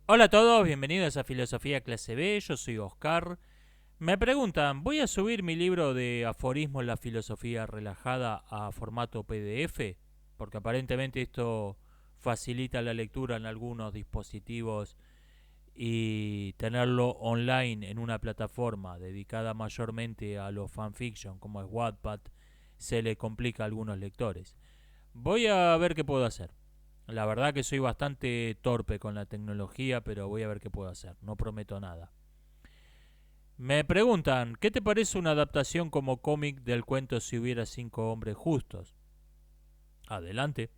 Hola a todos, bienvenidos a Filosofía Clase B, yo soy Oscar. Me preguntan, ¿voy a subir mi libro de aforismos La filosofía relajada a formato PDF? Porque aparentemente esto facilita la lectura en algunos dispositivos y tenerlo online en una plataforma dedicada mayormente a los fanfiction como es Wattpad se le complica a algunos lectores. Voy a ver qué puedo hacer. La verdad que soy bastante torpe con la tecnología, pero voy a ver qué puedo hacer. No prometo nada. Me preguntan, ¿qué te parece una adaptación como cómic del cuento Si hubiera cinco hombres justos? Adelante.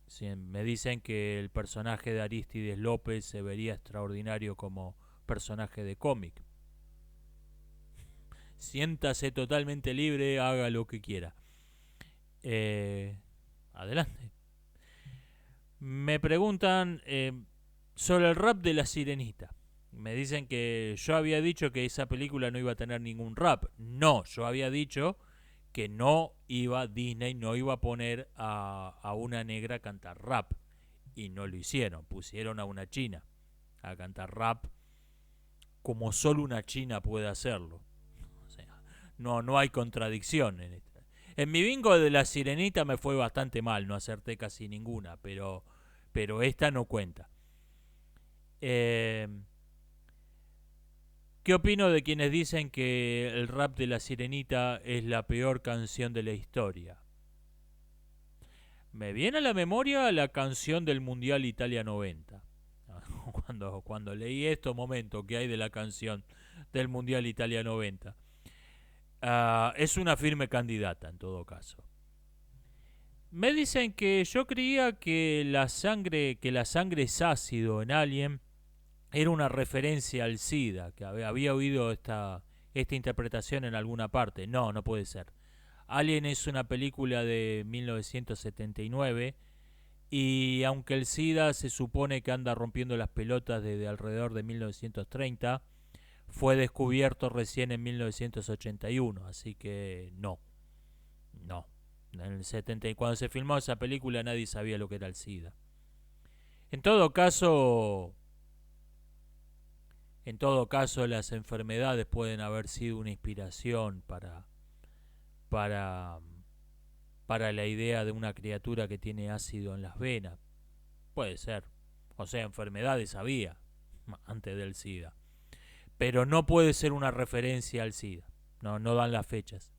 Si me dicen que el personaje de Arístides López se vería extraordinario como personaje de cómic. Siéntase totalmente libre, haga lo que quiera. Eh, Adelante. Me preguntan sobre el rap de la sirenita. Me dicen que yo había dicho que esa película no iba a tener ningún rap. No, yo había dicho que no iba, Disney no iba a poner a una negra a cantar rap. Y no lo hicieron, pusieron a una china a cantar rap como solo una china puede hacerlo. O sea, no hay contradicción en esto. En mi bingo de la sirenita me fue bastante mal, no acerté casi ninguna, pero esta no cuenta. Eh, ¿Qué opino de quienes dicen que el rap de la sirenita es la peor canción de la historia? Me viene a la memoria la canción del Mundial Italia 90. Cuando leí esto, momento, que hay de la canción del Mundial Italia 90. Es una firme candidata en todo caso. Me dicen que yo creía que la sangre es ácido en Alien era una referencia al SIDA, que había oído esta interpretación en alguna parte. No, no puede ser. Alien es una película de 1979 y aunque el SIDA se supone que anda rompiendo las pelotas desde alrededor de 1930, fue descubierto recién en 1981, así que no, no. En el 70, cuando se filmó esa película nadie sabía lo que era el SIDA. En todo caso, En todo caso, las enfermedades pueden haber sido una inspiración para, para la idea de una criatura que tiene ácido en las venas. Puede ser. O sea, enfermedades había antes del SIDA. Pero no puede ser una referencia al SIDA. No dan las fechas.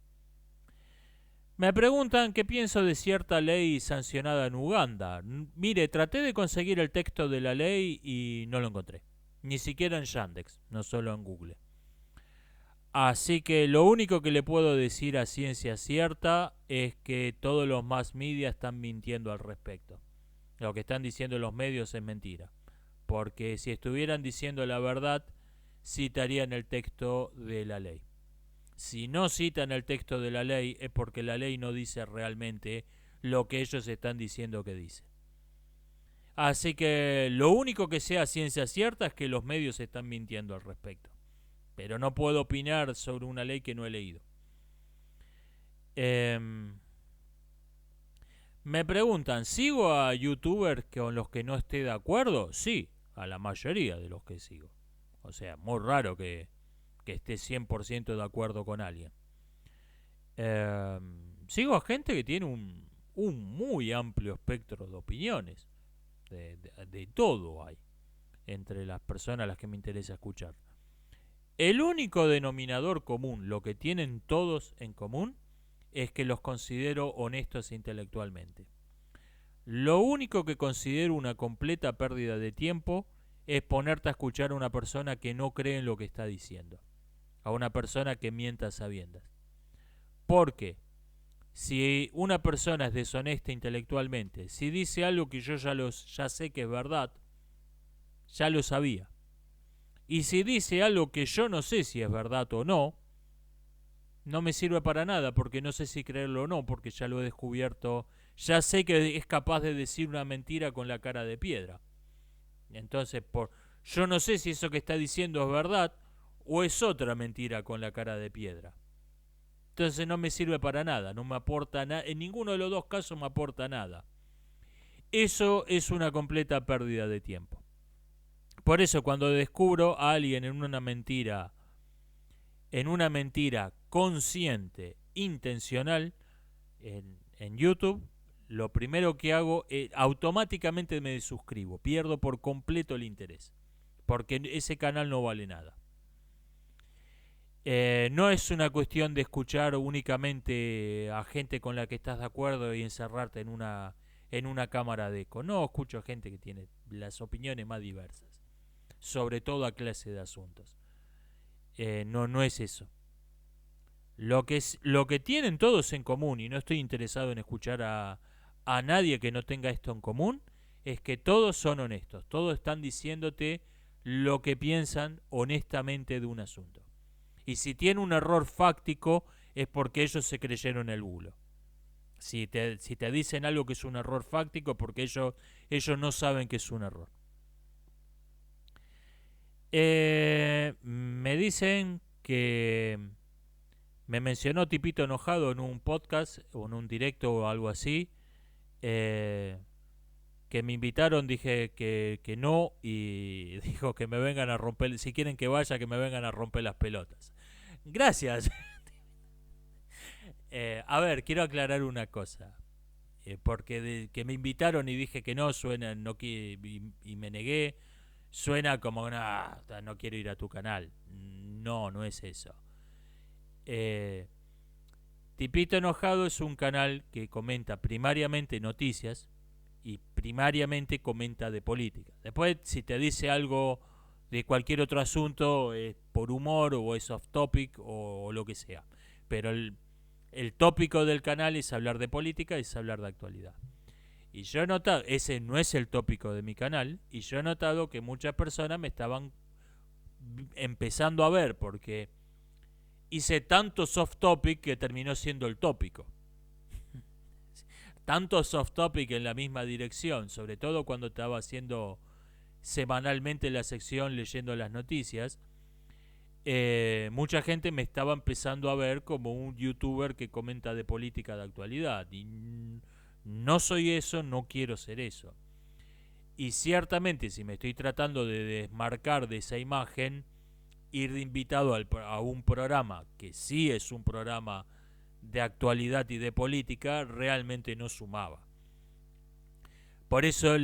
Me preguntan qué pienso de cierta ley sancionada en Uganda. Mire, traté de conseguir el texto de la ley y no lo encontré. Ni siquiera en Yandex, no solo en Google. Así que lo único que le puedo decir a ciencia cierta es que todos los mass media están mintiendo al respecto. Lo que están diciendo los medios es mentira. Porque si estuvieran diciendo la verdad, citarían el texto de la ley. Si no citan el texto de la ley es porque la ley no dice realmente lo que ellos están diciendo que dice. Así que lo único que sea ciencia cierta es que los medios están mintiendo al respecto. Pero no puedo opinar sobre una ley que no he leído. Eh, Me preguntan, ¿sigo a youtubers con los que no esté de acuerdo? Sí, a la mayoría de los que sigo. O sea, muy raro que esté 100% de acuerdo con alguien. Eh, Sigo a gente que tiene un muy amplio espectro de opiniones. De todo hay entre las personas a las que me interesa escuchar. El único denominador común, lo que tienen todos en común, es que los considero honestos intelectualmente. Lo único que considero una completa pérdida de tiempo es ponerte a escuchar a una persona que no cree en lo que está diciendo, a una persona que mienta a sabiendas. Porque si una persona es deshonesta intelectualmente, si dice algo que yo ya sé que es verdad, ya lo sabía. Y si dice algo que yo no sé si es verdad o no, no me sirve para nada porque no sé si creerlo o no, porque ya lo he descubierto, ya sé que es capaz de decir una mentira con la cara de piedra. Entonces, yo no sé si eso que está diciendo es verdad o es otra mentira con la cara de piedra. Entonces no me sirve para nada, no me aporta nada, en ninguno de los dos casos me aporta nada. Eso es una completa pérdida de tiempo. Por eso cuando descubro a alguien en una mentira consciente, intencional, en YouTube, lo primero que hago es automáticamente me desuscribo, pierdo por completo el interés, porque ese canal no vale nada. No es una cuestión de escuchar únicamente a gente con la que estás de acuerdo y encerrarte en una cámara de eco. No, escucho a gente que tiene las opiniones más diversas sobre toda clase de asuntos. No es eso. Lo que tienen todos en común, y no estoy interesado en escuchar a nadie que no tenga esto en común, es que todos son honestos. Todos están diciéndote lo que piensan honestamente de un asunto. Y si tiene un error fáctico es porque ellos se creyeron el bulo. Si te dicen algo que es un error fáctico, porque ellos no saben que es un error. Me dicen que me mencionó Tipito Enojado en un podcast o en un directo o algo así. Que me invitaron, dije que no, y dijo que me vengan a romper, si quieren que vaya, que me vengan a romper las pelotas. Gracias. A ver, quiero aclarar una cosa. Porque que me invitaron y dije que no, suena, y me negué, suena como no quiero ir a tu canal. No es eso. Tipito Enojado es un canal que comenta primariamente noticias y primariamente comenta de política. Después, si te dice algo de cualquier otro asunto, es por humor o es off topic o lo que sea. Pero el tópico del canal es hablar de política, es hablar de actualidad. Y yo he notado, ese no es el tópico de mi canal, y yo he notado que muchas personas me estaban empezando a ver porque hice tanto soft topic que terminó siendo el tópico. Tanto soft topic en la misma dirección, sobre todo cuando estaba haciendo semanalmente la sección leyendo las noticias. Mucha gente me estaba empezando a ver como un youtuber que comenta de política de actualidad. Y no soy eso, no quiero ser eso. Y ciertamente, si me estoy tratando de desmarcar de esa imagen, ir de invitado a un programa que sí es un programa de actualidad y de política, realmente no sumaba. Por eso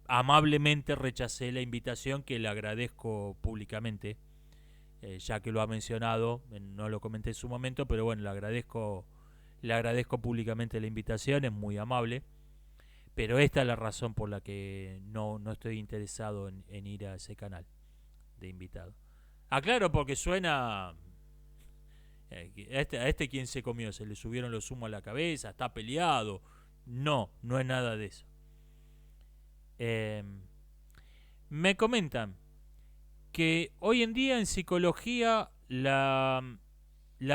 amablemente rechacé la invitación, que le agradezco públicamente, ya que lo ha mencionado. No lo comenté en su momento, pero bueno, le agradezco públicamente la invitación, es muy amable. Pero esta es la razón por la que no estoy interesado en ir a ese canal de invitado. Aclaro, porque suena... a este quien se comió, se le subieron los humos a la cabeza, está peleado. No es nada de eso. Me comentan que hoy en día en psicología la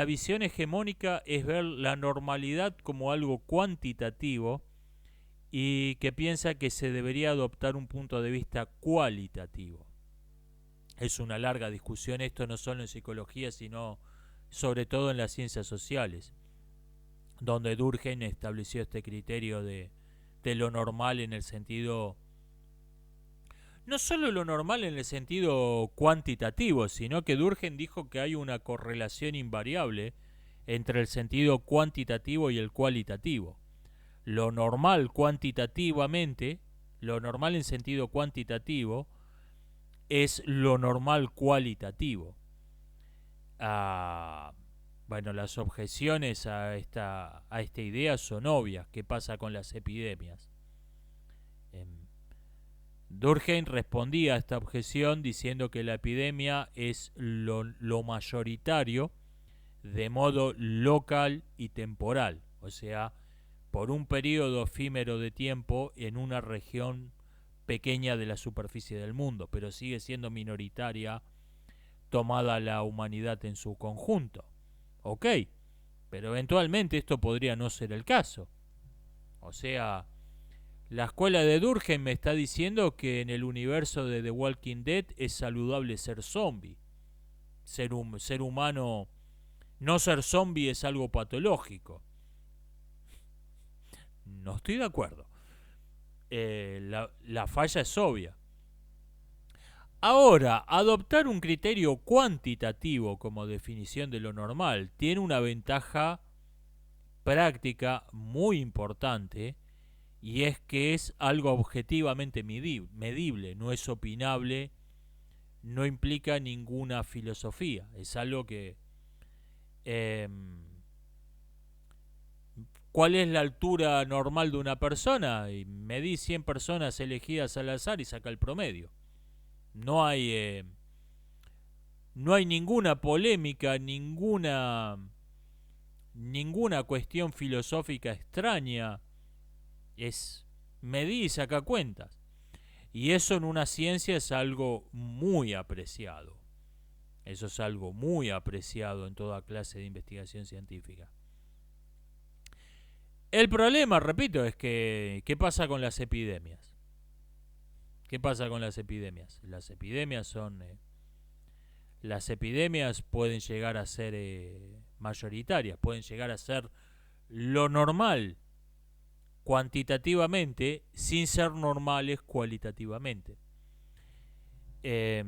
visión hegemónica es ver la normalidad como algo cuantitativo y que piensa que se debería adoptar un punto de vista cualitativo. Es una larga discusión esto, no solo en psicología, sino sobre todo en las ciencias sociales, donde Durkheim estableció este criterio de lo normal en el sentido, no solo lo normal en el sentido cuantitativo, sino que Durkheim dijo que hay una correlación invariable entre el sentido cuantitativo y el cualitativo. Lo normal cuantitativamente, lo normal en sentido cuantitativo, es lo normal cualitativo. Bueno, las objeciones a esta idea son obvias. ¿Qué pasa con las epidemias? Durkheim respondía a esta objeción diciendo que la epidemia es lo mayoritario de modo local y temporal, o sea, por un periodo efímero de tiempo en una región pequeña de la superficie del mundo, pero sigue siendo minoritaria tomada la humanidad en su conjunto. Ok, pero eventualmente esto podría no ser el caso. O sea, la escuela de Durkheim me está diciendo que en el universo de The Walking Dead es saludable ser zombie. Ser humano, no ser zombie es algo patológico. No estoy de acuerdo. La falla es obvia. Ahora, adoptar un criterio cuantitativo como definición de lo normal tiene una ventaja práctica muy importante, y es que es algo objetivamente medible, no es opinable, no implica ninguna filosofía, es algo que... Eh, ¿Cuál es la altura normal de una persona? Y medí 100 personas elegidas al azar y saca el promedio. No hay, no hay ninguna polémica, ninguna cuestión filosófica extraña. Es medí y saca cuentas. Y eso en una ciencia es algo muy apreciado. Eso es algo muy apreciado en toda clase de investigación científica. El problema, repito, es que ¿qué pasa con las epidemias? ¿Qué pasa con las epidemias? Las epidemias pueden llegar a ser mayoritarias, pueden llegar a ser lo normal cuantitativamente sin ser normales cualitativamente. Ese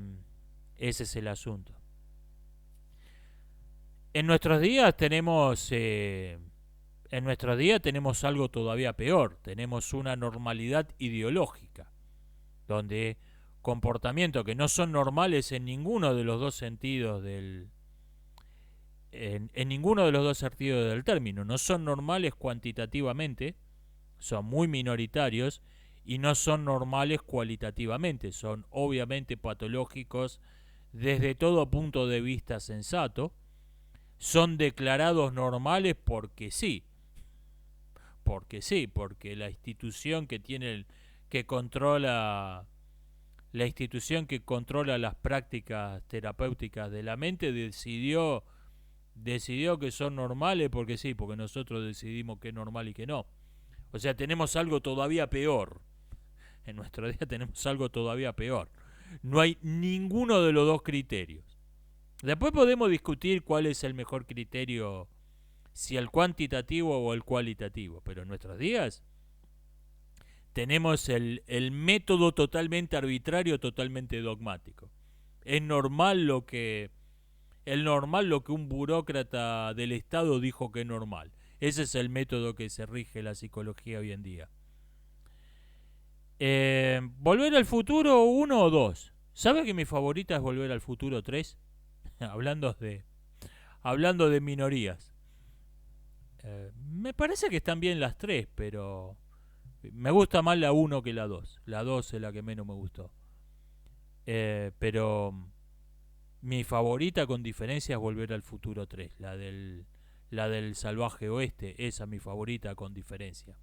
es el asunto. En nuestros días tenemos algo todavía peor. Tenemos una normalidad ideológica, donde comportamientos que no son normales en ninguno de los dos sentidos en ninguno de los dos sentidos del término, no son normales cuantitativamente, son muy minoritarios, y no son normales cualitativamente, son obviamente patológicos desde todo punto de vista sensato, son declarados normales porque la institución que tiene que controla la institución que controla las prácticas terapéuticas de la mente decidió que son normales porque nosotros decidimos que es normal y que no. O sea, tenemos algo todavía peor. En nuestro día tenemos algo todavía peor. No hay ninguno de los dos criterios. Después podemos discutir cuál es el mejor criterio, si el cuantitativo o el cualitativo, pero en nuestros días tenemos el método totalmente arbitrario, totalmente dogmático. Es normal lo que un burócrata del Estado dijo que es normal. Ese es el método que se rige la psicología hoy en día. ¿Volver al futuro 1 o 2? ¿Sabe que mi favorita es Volver al futuro 3? hablando de minorías. Me parece que están bien las tres, pero me gusta más la 1 que la 2. La 2 es la que menos me gustó. Pero mi favorita con diferencia es Volver al futuro 3, la del salvaje oeste. Esa es mi favorita con diferencia.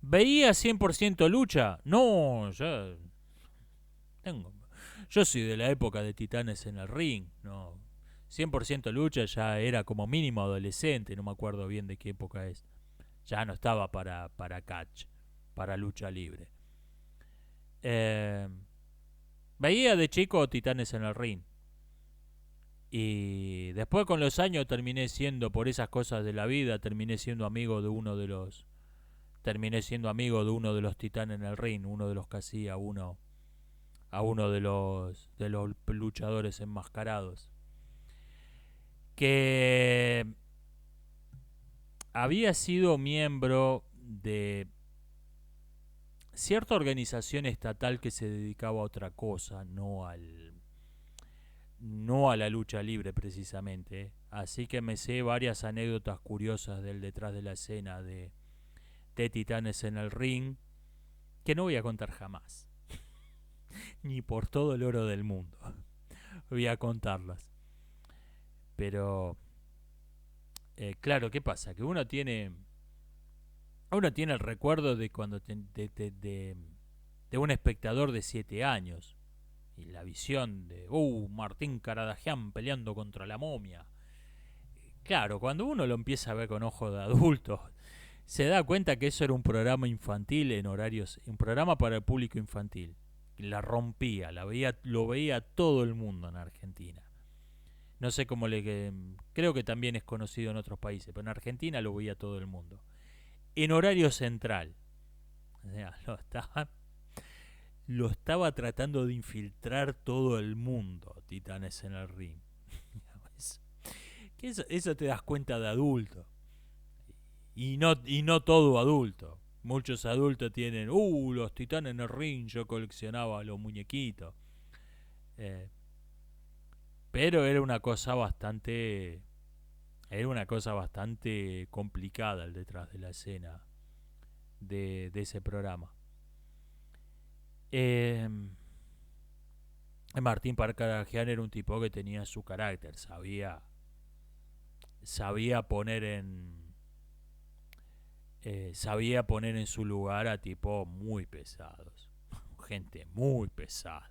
¿Veía 100% lucha? No, yo soy de la época de Titanes en el Ring. No, 100% lucha ya era como mínimo adolescente, no me acuerdo bien de qué época es. Ya no estaba para catch, para lucha libre. Veía de chico Titanes en el Ring. Y después con los años terminé siendo, por esas cosas de la vida, terminé siendo amigo de uno de los Titanes en el Ring, uno de los que hacía a uno de los luchadores enmascarados, que había sido miembro de cierta organización estatal que se dedicaba a otra cosa, no a la lucha libre precisamente. Así que me sé varias anécdotas curiosas del detrás de la escena de Titanes en el Ring, que no voy a contar jamás, ni por todo el oro del mundo voy a contarlas. Pero claro, ¿qué pasa? Que uno tiene el recuerdo de cuando de un espectador de 7 años, y la visión de Martín Caradagian peleando contra la momia. Claro, cuando uno lo empieza a ver con ojos de adulto, se da cuenta que eso era un programa infantil en horarios, un programa para el público infantil. La rompía, lo veía todo el mundo en Argentina. No sé cómo creo que también es conocido en otros países, pero en Argentina lo veía todo el mundo. En horario central. O sea, lo estaba tratando de infiltrar todo el mundo, Titanes en el ring. Eso te das cuenta de adulto. Y no todo adulto. Muchos adultos tienen, los Titanes en el ring, yo coleccionaba los muñequitos. Eh, pero era una cosa bastante complicada el detrás de la escena de ese programa. Martín Parcaragian era un tipo que tenía su carácter, sabía poner en su lugar a tipos muy pesados, gente muy pesada.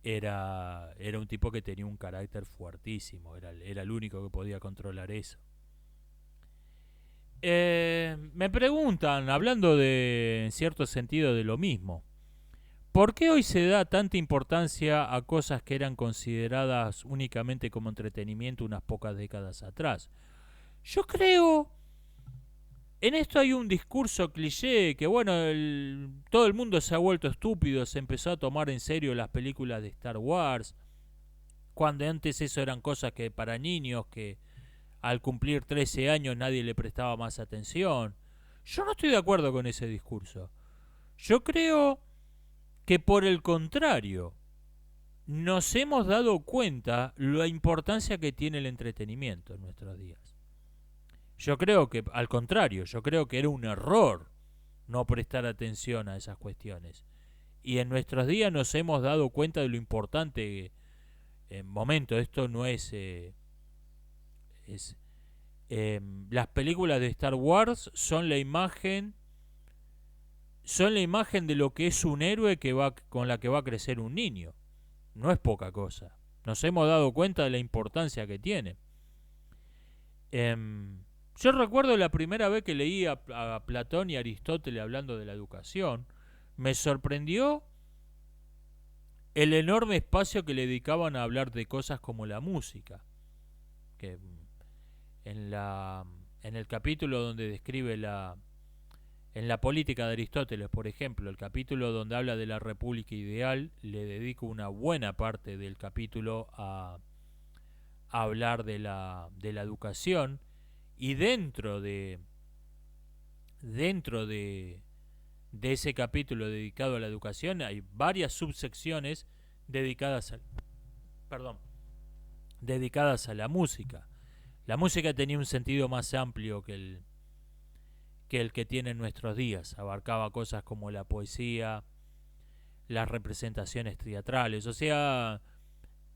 Era un tipo que tenía un carácter fuertísimo, era el único que podía controlar eso. Me preguntan, hablando en cierto sentido de lo mismo, ¿por qué hoy se da tanta importancia a cosas que eran consideradas únicamente como entretenimiento unas pocas décadas atrás? Yo creo, en esto hay un discurso cliché que bueno, todo el mundo se ha vuelto estúpido, se empezó a tomar en serio las películas de Star Wars, cuando antes eso eran cosas que para niños que al cumplir 13 años nadie le prestaba más atención. Yo no estoy de acuerdo con ese discurso. Yo creo que por el contrario, nos hemos dado cuenta la importancia que tiene el entretenimiento en nuestros días. Yo creo que, al contrario, yo creo que era un error no prestar atención a esas cuestiones. Y en nuestros días nos hemos dado cuenta de lo importante. En momento, esto no es... las películas de Star Wars son la imagen de lo que es un héroe con la que va a crecer un niño. No es poca cosa. Nos hemos dado cuenta de la importancia que tiene. Yo recuerdo la primera vez que leí a Platón y Aristóteles hablando de la educación. Me sorprendió el enorme espacio que le dedicaban a hablar de cosas como la música. Que en el capítulo donde describe en la política de Aristóteles, por ejemplo, el capítulo donde habla de la república ideal, le dedico una buena parte del capítulo a hablar de la educación. Y dentro de ese capítulo dedicado a la educación hay varias subsecciones dedicadas a la música. La música tenía un sentido más amplio que el que tiene en nuestros días. Abarcaba cosas como la poesía, las representaciones teatrales, o sea,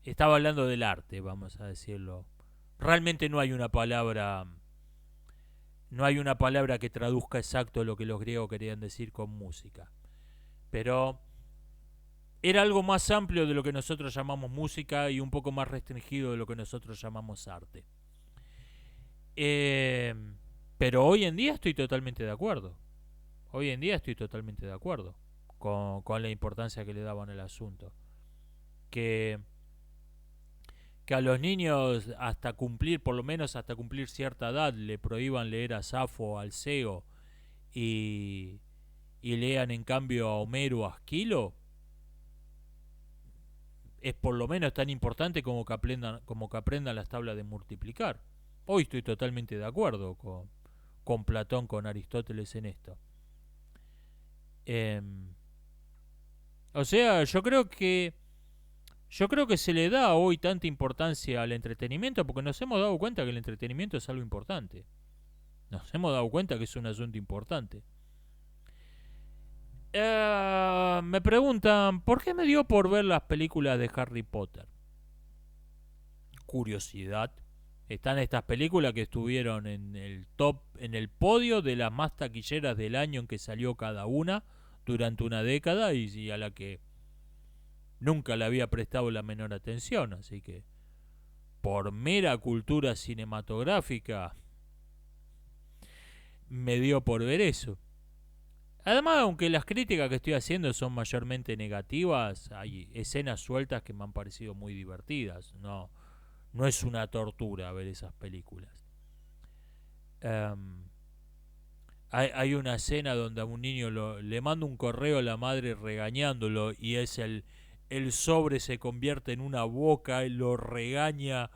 estaba hablando del arte, vamos a decirlo. Realmente no hay una palabra que traduzca exacto lo que los griegos querían decir con música. Pero era algo más amplio de lo que nosotros llamamos música y un poco más restringido de lo que nosotros llamamos arte. Pero hoy en día estoy totalmente de acuerdo. Con la importancia que le daban al asunto. Que a los niños por lo menos hasta cumplir cierta edad, le prohíban leer a Safo o Alceo y lean en cambio a Homero o a Esquilo, es por lo menos tan importante como que aprendan las tablas de multiplicar. Hoy estoy totalmente de acuerdo con Platón, con Aristóteles en esto. O sea, yo creo que se le da hoy tanta importancia al entretenimiento porque nos hemos dado cuenta que el entretenimiento es algo importante. Nos hemos dado cuenta que es un asunto importante. Me preguntan, ¿por qué me dio por ver las películas de Harry Potter? Curiosidad. Están estas películas que estuvieron en el podio de las más taquilleras del año en que salió cada una durante una década y a la que nunca le había prestado la menor atención, así que por mera cultura cinematográfica me dio por ver eso. Además, aunque las críticas que estoy haciendo son mayormente negativas, hay escenas sueltas que me han parecido muy divertidas. No es una tortura ver esas películas. Hay una escena donde a un niño le manda un correo a la madre regañándolo y el sobre se convierte en una boca y lo regaña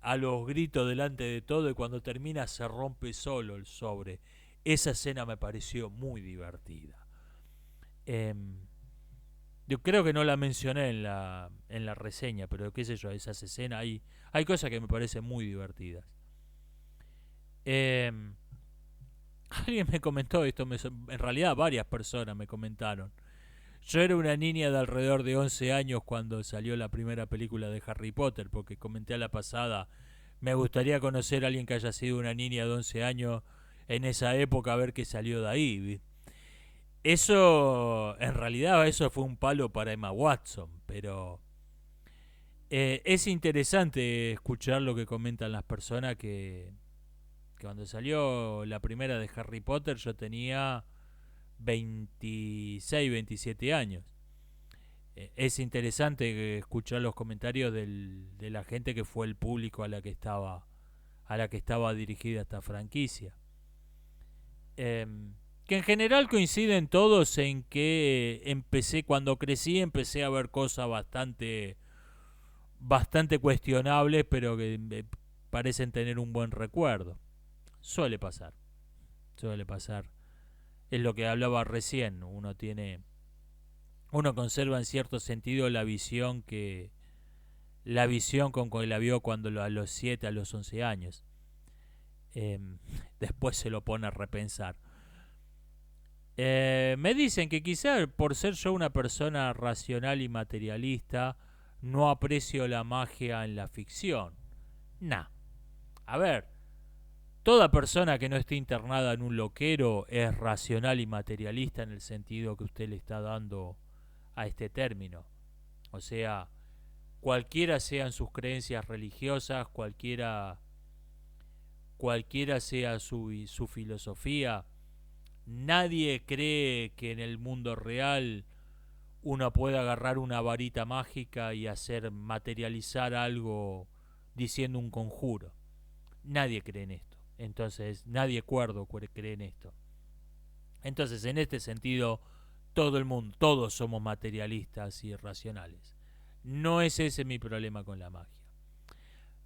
a los gritos delante de todo y cuando termina se rompe solo el sobre. Esa escena me pareció muy divertida. Em, yo creo que no la mencioné en la reseña, pero qué sé yo, esas escenas, hay cosas que me parecen muy divertidas. Em, Alguien me comentó esto, en realidad varias personas me comentaron. Yo era una niña de alrededor de 11 años cuando salió la primera película de Harry Potter, porque comenté a la pasada, me gustaría conocer a alguien que haya sido una niña de 11 años en esa época, a ver qué salió de ahí. Eso, en realidad, eso fue un palo para Emma Watson, pero es interesante escuchar lo que comentan las personas que cuando salió la primera de Harry Potter yo tenía 26, 27 años. Es interesante escuchar los comentarios de la gente que fue el público a la que estaba dirigida esta franquicia. Que en general coinciden todos en que cuando crecí empecé a ver cosas bastante cuestionables, pero que parecen tener un buen recuerdo. Suele pasar, suele pasar. Es lo que hablaba recién, uno conserva en cierto sentido la visión con que la vio cuando a los 7, a los 11 años. Eh, Después se lo pone a repensar. Me dicen que quizá por ser yo una persona racional y materialista, no aprecio la magia en la ficción. Nah. A ver, toda persona que no esté internada en un loquero es racional y materialista en el sentido que usted le está dando a este término. O sea, cualquiera sean sus creencias religiosas, cualquiera sea su filosofía, nadie cree que en el mundo real uno pueda agarrar una varita mágica y hacer materializar algo diciendo un conjuro. Nadie cree en esto. Entonces, nadie cuerdo cree en esto. Entonces, en este sentido, todo el mundo, todos somos materialistas y racionales. No es ese mi problema con la magia.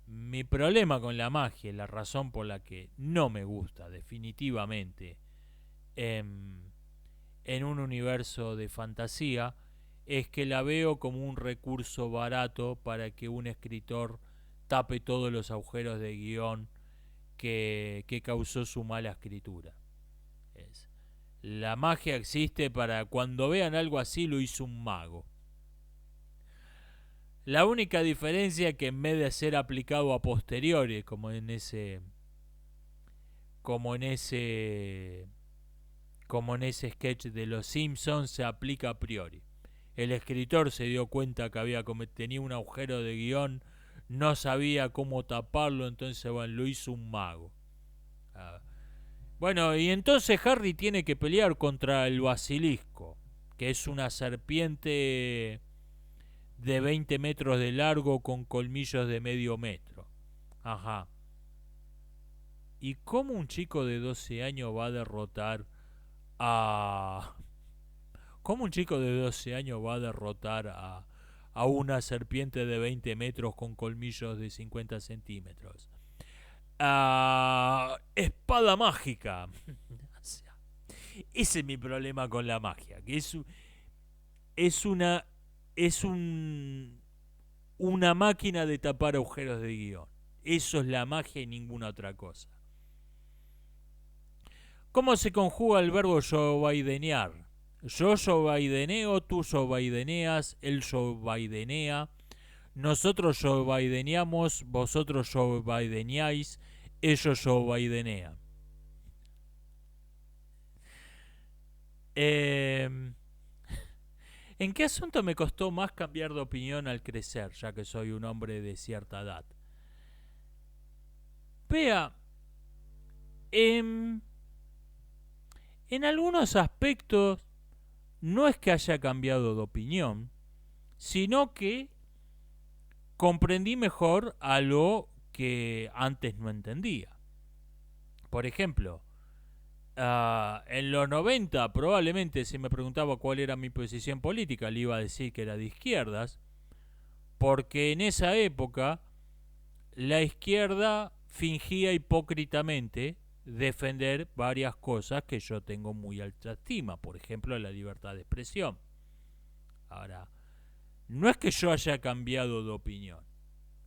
Mi problema con la magia, la razón por la que no me gusta definitivamente en un universo de fantasía, es que la veo como un recurso barato para que un escritor tape todos los agujeros de guión que causó su mala escritura. Es, la magia existe para cuando vean algo así lo hizo un mago. La única diferencia es que en vez de ser aplicado a posteriori, como en ese como en ese sketch de los Simpsons, se aplica a priori. El escritor se dio cuenta que tenía un agujero de guión, no sabía cómo taparlo, entonces bueno, lo hizo un mago. Ah. Bueno, y entonces Harry tiene que pelear contra el basilisco, que es una serpiente de 20 metros de largo con colmillos de medio metro. Ajá. ¿Y cómo un chico de 12 años va a derrotar a... ¿Cómo un chico de 12 años va a derrotar a una serpiente de 20 metros con colmillos de 50 centímetros? Espada mágica. O sea, ese es mi problema con la magia, que es una es una máquina de tapar agujeros de guión. Eso es la magia y ninguna otra cosa. ¿Cómo se conjuga el verbo jovaidenear? Yo jovaideneo, tú jovaideneas, él jovaidenea, nosotros jovaideneamos, vosotros jovaideneáis, ellos jovaidenean. ¿En qué asunto me costó más cambiar de opinión al crecer, ya que soy un hombre de cierta edad? Vea, en algunos aspectos no es que haya cambiado de opinión, sino que comprendí mejor a lo que antes no entendía. Por ejemplo, En los 90 probablemente si me preguntaba cuál era mi posición política le iba a decir que era de izquierdas, porque en esa época la izquierda fingía hipócritamente defender varias cosas que yo tengo muy alta estima, por ejemplo la libertad de expresión. Ahora, no es que yo haya cambiado de opinión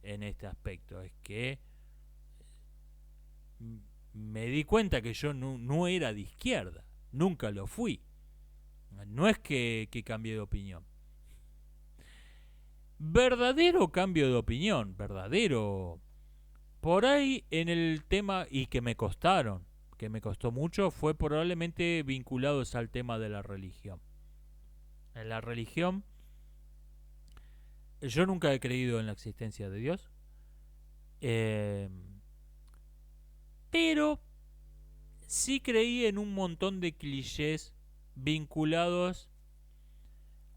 en este aspecto, es que me di cuenta que yo no era de izquierda, nunca lo fui. No es que cambié de opinión. Verdadero cambio de opinión, verdadero. Por ahí en el tema, y que me costó mucho, fue probablemente vinculados al tema de la religión. En la religión, yo nunca he creído en la existencia de Dios, eh, pero sí creí en un montón de clichés vinculados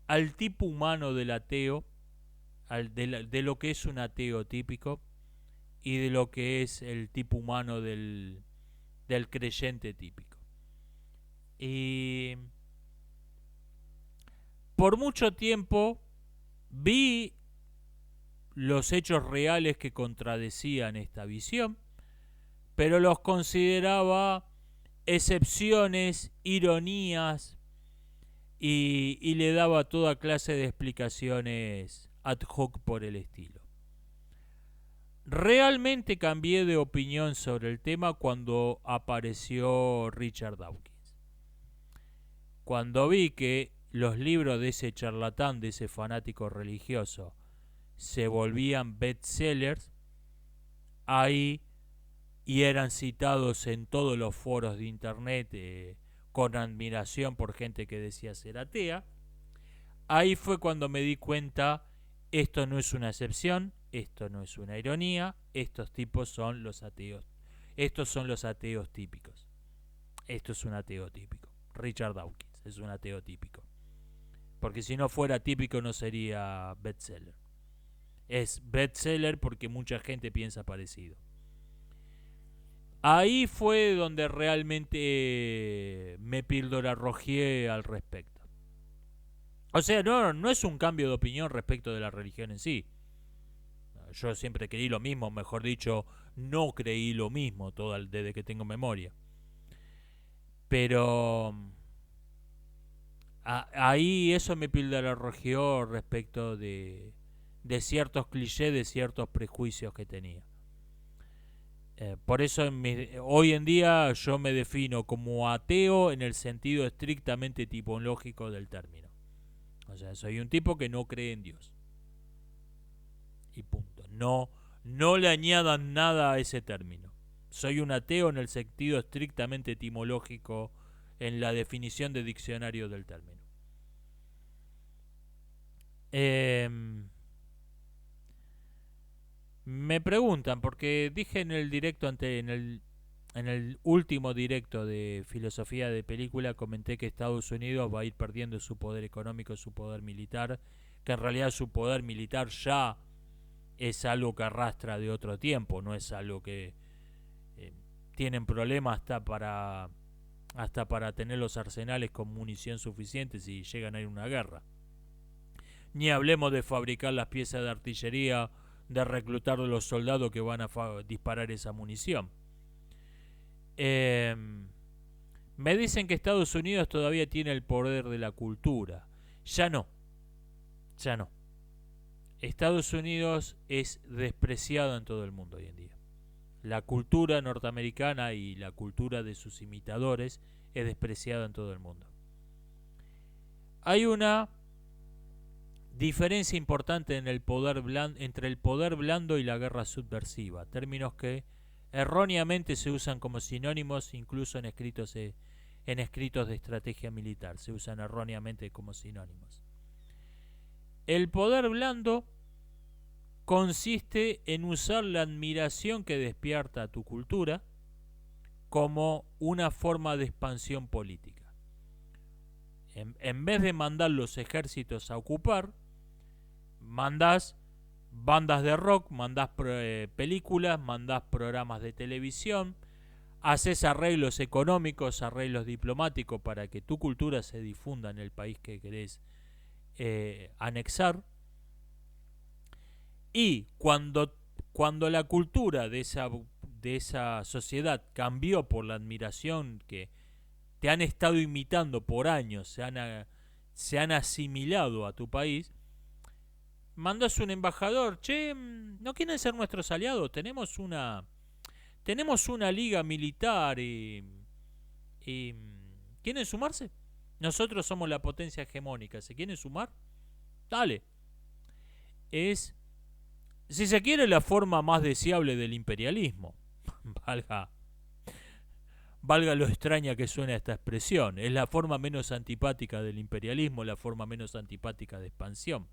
al tipo humano del ateo, de lo que es un ateo típico y de lo que es el tipo humano del creyente típico. Y por mucho tiempo vi los hechos reales que contradecían esta visión, pero los consideraba excepciones, ironías, y le daba toda clase de explicaciones ad hoc por el estilo. Realmente cambié de opinión sobre el tema cuando apareció Richard Dawkins. Cuando vi que los libros de ese charlatán, de ese fanático religioso, se volvían bestsellers, ahí y eran citados en todos los foros de internet con admiración por gente que decía ser atea, ahí fue cuando me di cuenta, esto no es una excepción, esto no es una ironía, estos tipos son los ateos. Estos son los ateos típicos. Esto es un ateo típico. Richard Dawkins es un ateo típico. Porque si no fuera típico no sería bestseller. Es bestseller porque mucha gente piensa parecido. Ahí fue donde realmente me pildorarrojeé al respecto. O sea, no es un cambio de opinión respecto de la religión en sí. Yo siempre creí lo mismo, mejor dicho, no creí lo mismo desde que tengo memoria. Pero ahí eso me pildorarrojeó respecto de ciertos clichés, de ciertos prejuicios que tenía. Por eso hoy en día yo me defino como ateo en el sentido estrictamente tipológico del término. O sea, soy un tipo que no cree en Dios. Y punto. No le añadan nada a ese término. Soy un ateo en el sentido estrictamente etimológico en la definición de diccionario del término. Me preguntan, porque dije en el directo en el último directo de filosofía de película, comenté que Estados Unidos va a ir perdiendo su poder económico, su poder militar, que en realidad su poder militar ya es algo que arrastra de otro tiempo, no es algo que tienen problemas hasta para tener los arsenales con munición suficiente si llegan a ir a una guerra. Ni hablemos de fabricar las piezas de artillería, de reclutar los soldados que van a disparar esa munición. Me dicen que Estados Unidos todavía tiene el poder de la cultura. Ya no. Estados Unidos es despreciado en todo el mundo hoy en día. La cultura norteamericana y la cultura de sus imitadores es despreciada en todo el mundo. Hay una diferencia importante entre el poder blando y la guerra subversiva, términos que erróneamente se usan como sinónimos incluso en escritos de estrategia militar, se usan erróneamente como sinónimos. El poder blando consiste en usar la admiración que despierta tu cultura como una forma de expansión política. En vez de mandar los ejércitos a ocupar, mandás bandas de rock, mandás películas, mandás programas de televisión, haces arreglos económicos, arreglos diplomáticos para que tu cultura se difunda en el país que querés anexar. Y cuando la cultura de esa sociedad cambió por la admiración que te han estado imitando por años, se han asimilado a tu país, mandas un embajador, che, ¿no quieren ser nuestros aliados? Tenemos una liga militar y ¿quieren sumarse? Nosotros somos la potencia hegemónica, ¿se quieren sumar? Dale. Es, si se quiere, la forma más deseable del imperialismo. valga, valga lo extraña que suena esta expresión. Es la forma menos antipática del imperialismo, la forma menos antipática de expansión.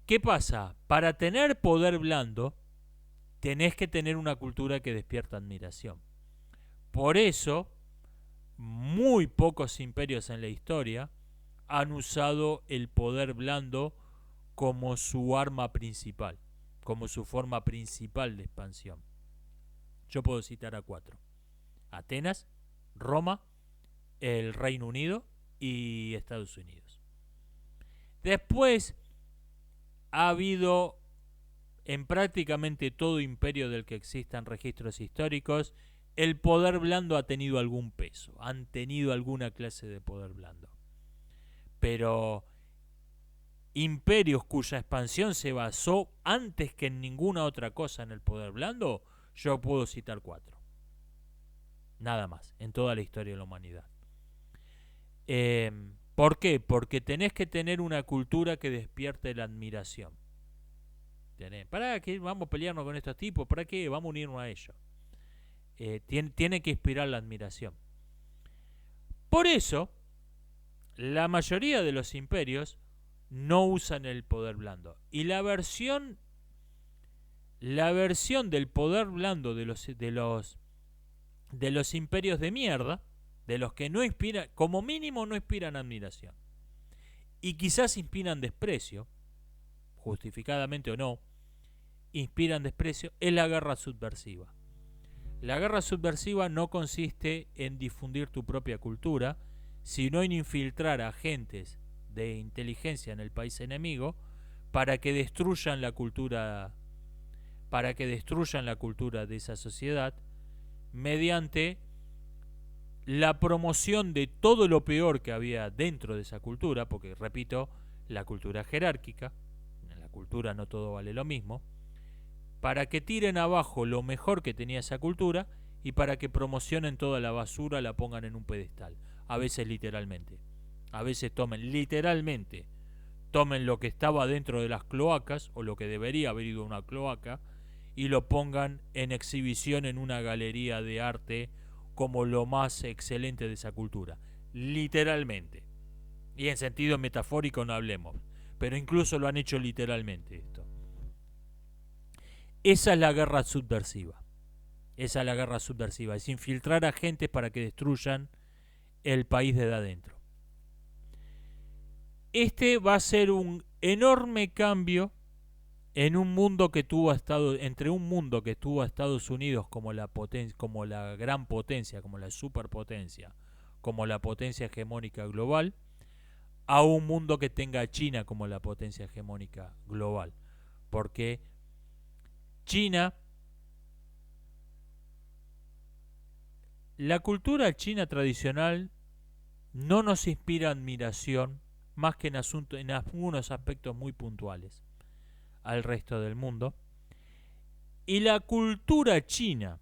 ¿Qué pasa? Para tener poder blando, tenés que tener una cultura que despierta admiración. Por eso, muy pocos imperios en la historia han usado el poder blando como su arma principal, como su forma principal de expansión. Yo puedo citar a 4: Atenas, Roma, el Reino Unido y Estados Unidos. Después ha habido en prácticamente todo imperio del que existan registros históricos, el poder blando ha tenido algún peso, han tenido alguna clase de poder blando. Pero imperios cuya expansión se basó antes que en ninguna otra cosa en el poder blando, yo puedo citar 4. Nada más, en toda la historia de la humanidad. ¿Por qué? Porque tenés que tener una cultura que despierte la admiración. ¿Para qué vamos a pelearnos con estos tipos? ¿Para qué? Vamos a unirnos a ellos. Tiene que inspirar la admiración. Por eso, la mayoría de los imperios no usan el poder blando. Y la versión del poder blando de los imperios de mierda, de los que no inspiran, como mínimo no inspiran admiración, y quizás inspiran desprecio, justificadamente o no, inspiran desprecio, es la guerra subversiva. La guerra subversiva no consiste en difundir tu propia cultura, sino en infiltrar agentes de inteligencia en el país enemigo para que destruyan la cultura de esa sociedad mediante la promoción de todo lo peor que había dentro de esa cultura, porque repito, la cultura jerárquica, en la cultura no todo vale lo mismo, para que tiren abajo lo mejor que tenía esa cultura y para que promocionen toda la basura, la pongan en un pedestal, a veces literalmente. A veces tomen lo que estaba dentro de las cloacas, o lo que debería haber ido a una cloaca, y lo pongan en exhibición en una galería de arte como lo más excelente de esa cultura. Literalmente. Y en sentido metafórico no hablemos. Pero incluso lo han hecho literalmente esto. Esa es la guerra subversiva. Es infiltrar a gente para que destruyan el país desde adentro. Este va a ser un enorme cambio en un mundo que tuvo entre un mundo que tuvo a Estados Unidos como la gran potencia, como la superpotencia, como la potencia hegemónica global, a un mundo que tenga a China como la potencia hegemónica global. Porque China, la cultura china tradicional no nos inspira admiración más que en algunos aspectos muy puntuales al resto del mundo. Y la cultura china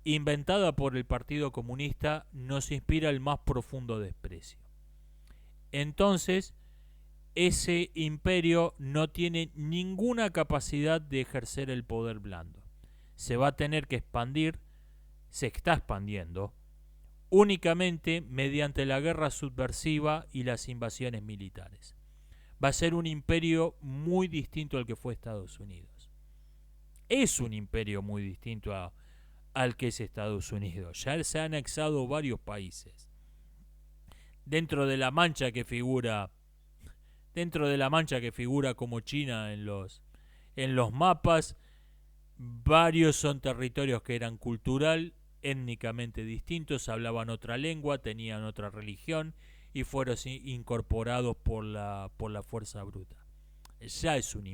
inventada por el Partido Comunista nos inspira el más profundo desprecio. Entonces, ese imperio no tiene ninguna capacidad de ejercer el poder blando. Se va a tener que expandir, se está expandiendo, únicamente mediante la guerra subversiva y las invasiones militares. Va a ser un imperio muy distinto al que fue Estados Unidos. Es un imperio muy distinto al que es Estados Unidos. Ya se han anexado varios países. Dentro de la mancha que figura como China en los mapas, Varios son territorios que eran cultural, étnicamente distintos, hablaban otra lengua, tenían otra religión y fueron incorporados por la fuerza bruta. Ya es un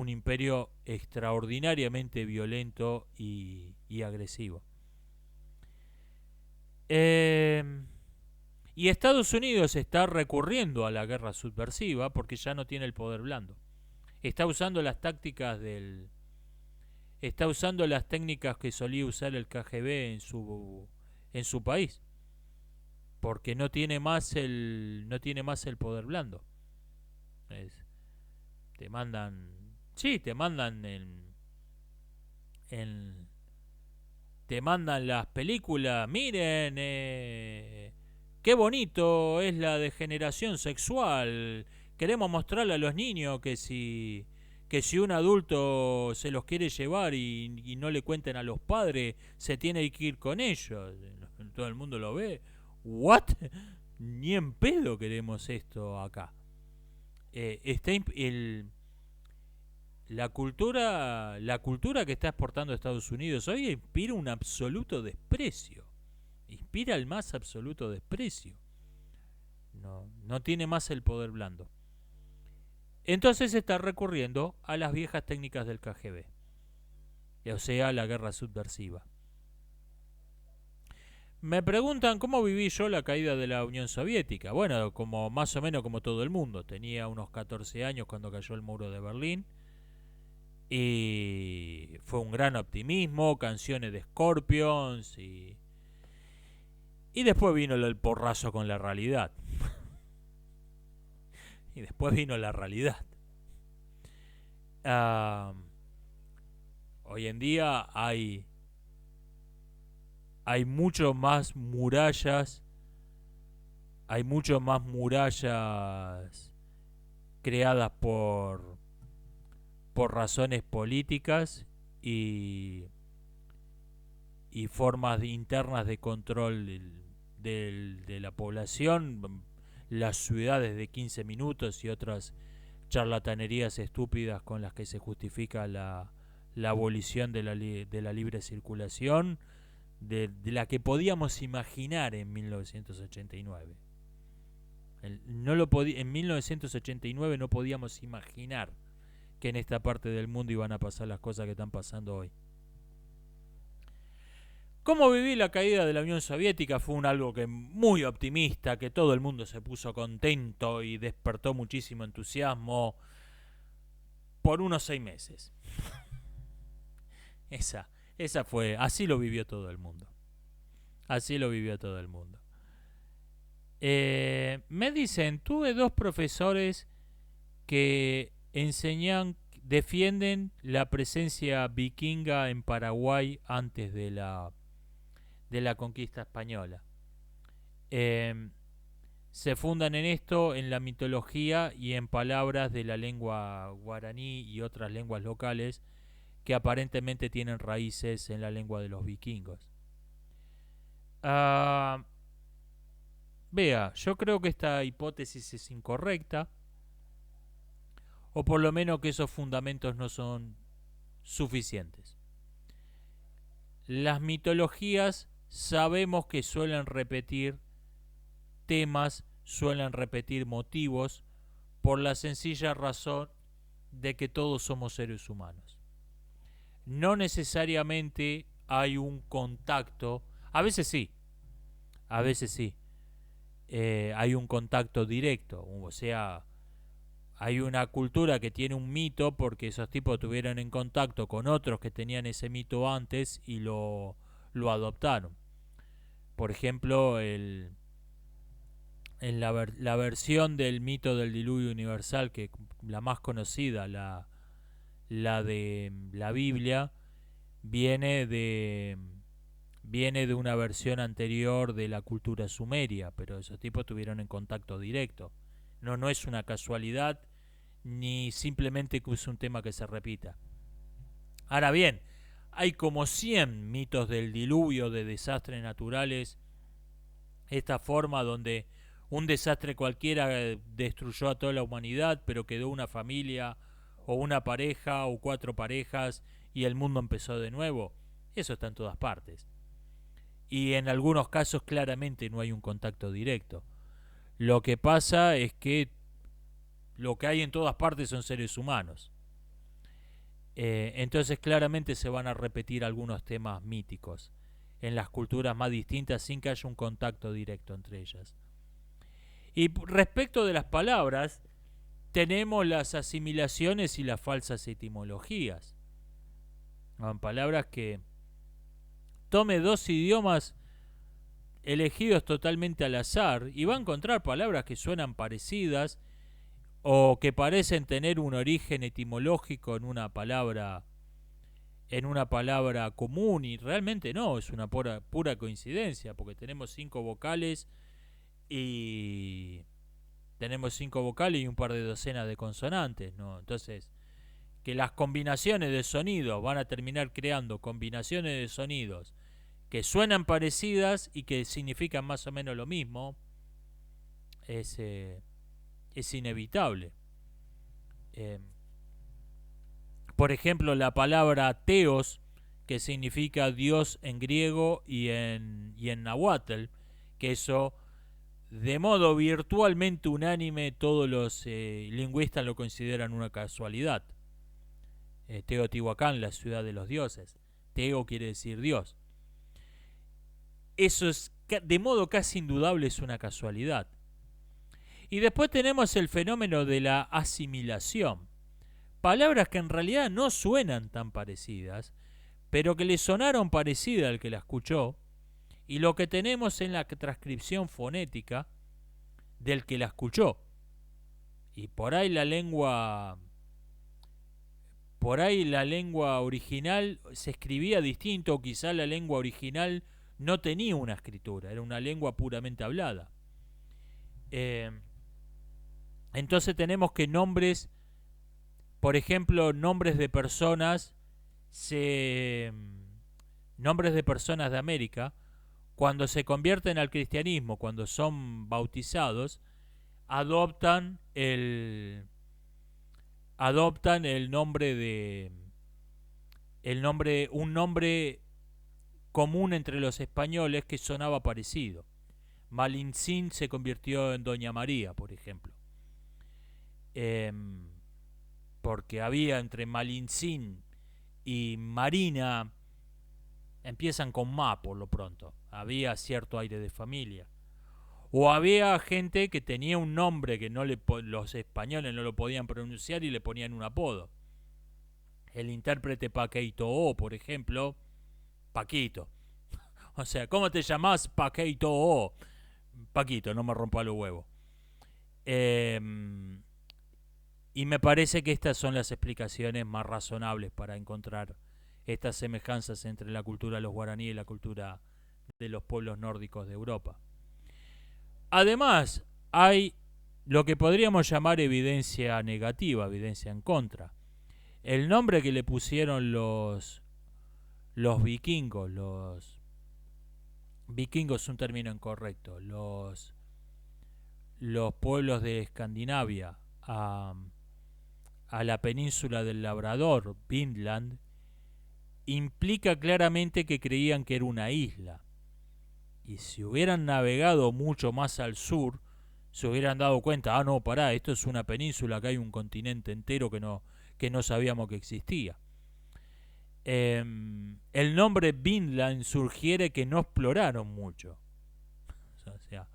imperio extraordinariamente violento y agresivo. Y Estados Unidos está recurriendo a la guerra subversiva porque ya no tiene el poder blando. Está usando las tácticas está usando las técnicas que solía usar el KGB en su país, porque no tiene más el poder blando. Es- te mandan, sí, en te mandan las películas, miren, qué bonito es la degeneración sexual. Queremos mostrarle a los niños que si un adulto se los quiere llevar y no le cuenten a los padres, se tiene que ir con ellos. Todo el mundo lo ve. ¿What? Ni en pedo queremos esto acá. Está la cultura que está exportando Estados Unidos hoy inspira un absoluto desprecio. Inspira el más absoluto desprecio. No tiene más el poder blando. Entonces está recurriendo a las viejas técnicas del KGB, o sea, la guerra subversiva. Me preguntan cómo viví yo la caída de la Unión Soviética. Bueno, como más o menos como todo el mundo. Tenía unos 14 años cuando cayó el muro de Berlín. Y fue un gran optimismo, canciones de Scorpions y después vino el porrazo con la realidad. Y después vino la realidad. Ah, hoy en día hay mucho más murallas, hay mucho más murallas creadas por razones políticas y, y formas internas de control de la población, las ciudades de 15 minutos y otras charlatanerías estúpidas con las que se justifica la abolición de la libre circulación, de la que podíamos imaginar en 1989. En 1989 no podíamos imaginar que en esta parte del mundo iban a pasar las cosas que están pasando hoy. ¿Cómo viví la caída de la Unión Soviética? Fue algo que muy optimista, que todo el mundo se puso contento y despertó muchísimo entusiasmo por unos 6 meses. Esa fue, así lo vivió todo el mundo. Así lo vivió todo el mundo. Me dicen, tuve dos profesores que defienden la presencia vikinga en Paraguay antes de la conquista española. Eh, Se fundan en esto, en la mitología y en palabras de la lengua guaraní y otras lenguas locales que aparentemente tienen raíces en la lengua de los vikingos. Ah, vea, yo creo que esta hipótesis es incorrecta, o por lo menos que esos fundamentos no son suficientes. Las mitologías sabemos que suelen repetir temas, suelen repetir motivos, por la sencilla razón de que todos somos seres humanos. No necesariamente hay un contacto, a veces sí, a veces sí, hay un contacto directo, o sea, hay una cultura que tiene un mito porque esos tipos tuvieron en contacto con otros que tenían ese mito antes y lo adoptaron. Por ejemplo, en la versión del mito del diluvio universal, que la más conocida, la de la Biblia, viene de viene de una versión anterior de la cultura sumeria, pero esos tipos tuvieron en contacto directo. No es una casualidad ni simplemente que es un tema que se repita. Ahora bien, hay como 100 mitos del diluvio, de desastres naturales, esta forma donde un desastre cualquiera destruyó a toda la humanidad, pero quedó una familia o una pareja o 4 parejas y el mundo empezó de nuevo. Eso está en todas partes. Y en algunos casos claramente no hay un contacto directo. Lo que pasa es que lo que hay en todas partes son seres humanos. Entonces claramente se van a repetir algunos temas míticos en las culturas más distintas sin que haya un contacto directo entre ellas. Y respecto de las palabras, tenemos las asimilaciones y las falsas etimologías. Son palabras que tome 2 idiomas elegidos totalmente al azar y va a encontrar palabras que suenan parecidas o que parecen tener un origen etimológico en una palabra común, y realmente no, es una pura coincidencia, porque tenemos 5 vocales y un par de docenas de consonantes, ¿no? Entonces, que las combinaciones de sonidos van a terminar creando combinaciones de sonidos que suenan parecidas y que significan más o menos lo mismo, es inevitable. Por ejemplo, la palabra teos, que significa Dios en griego y en náhuatl, que eso de modo virtualmente unánime todos los lingüistas lo consideran una casualidad. Teotihuacán, la ciudad de los dioses. Teo quiere decir Dios. Eso es de modo casi indudable, es una casualidad. Y después tenemos el fenómeno de la asimilación. Palabras que en realidad no suenan tan parecidas, pero que le sonaron parecida al que la escuchó, y lo que tenemos en la transcripción fonética del que la escuchó. Y por ahí la lengua original se escribía distinto, o quizá la lengua original no tenía una escritura, era una lengua puramente hablada. Entonces tenemos que nombres, por ejemplo, nombres de personas de América, cuando se convierten al cristianismo, cuando son bautizados, adoptan el nombre un nombre común entre los españoles que sonaba parecido. Malincín se convirtió en Doña María, por ejemplo. Porque había entre Malincín y Marina, empiezan con Ma por lo pronto, había cierto aire de familia. O había gente que tenía un nombre que los españoles no lo podían pronunciar y le ponían un apodo. El intérprete Paquito O, por ejemplo, Paquito. O sea, ¿cómo te llamás, Paquito O? Paquito, no me rompa los huevos. Y me parece que estas son las explicaciones más razonables para encontrar estas semejanzas entre la cultura de los guaraníes y la cultura de los pueblos nórdicos de Europa. Además, hay lo que podríamos llamar evidencia negativa, evidencia en contra. El nombre que le pusieron los vikingos, vikingos es un término incorrecto, los pueblos de Escandinavia a la península del Labrador, Vinland, implica claramente que creían que era una isla. Y si hubieran navegado mucho más al sur, se hubieran dado cuenta, no, pará, esto es una península, acá hay un continente entero que no sabíamos que existía. El nombre Vinland sugiere que no exploraron mucho. O sea,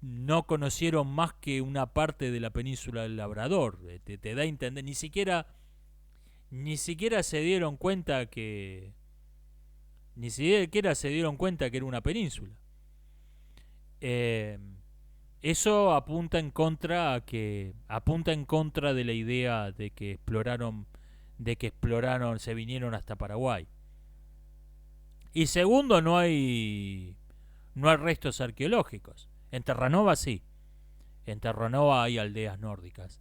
no conocieron más que una parte de la península del Labrador. Te da a entender, ni siquiera se dieron cuenta que era una península. Eso apunta en contra de la idea de que exploraron, se vinieron hasta Paraguay. Y segundo, no hay restos arqueológicos. En Terranova sí. En Terranova hay aldeas nórdicas.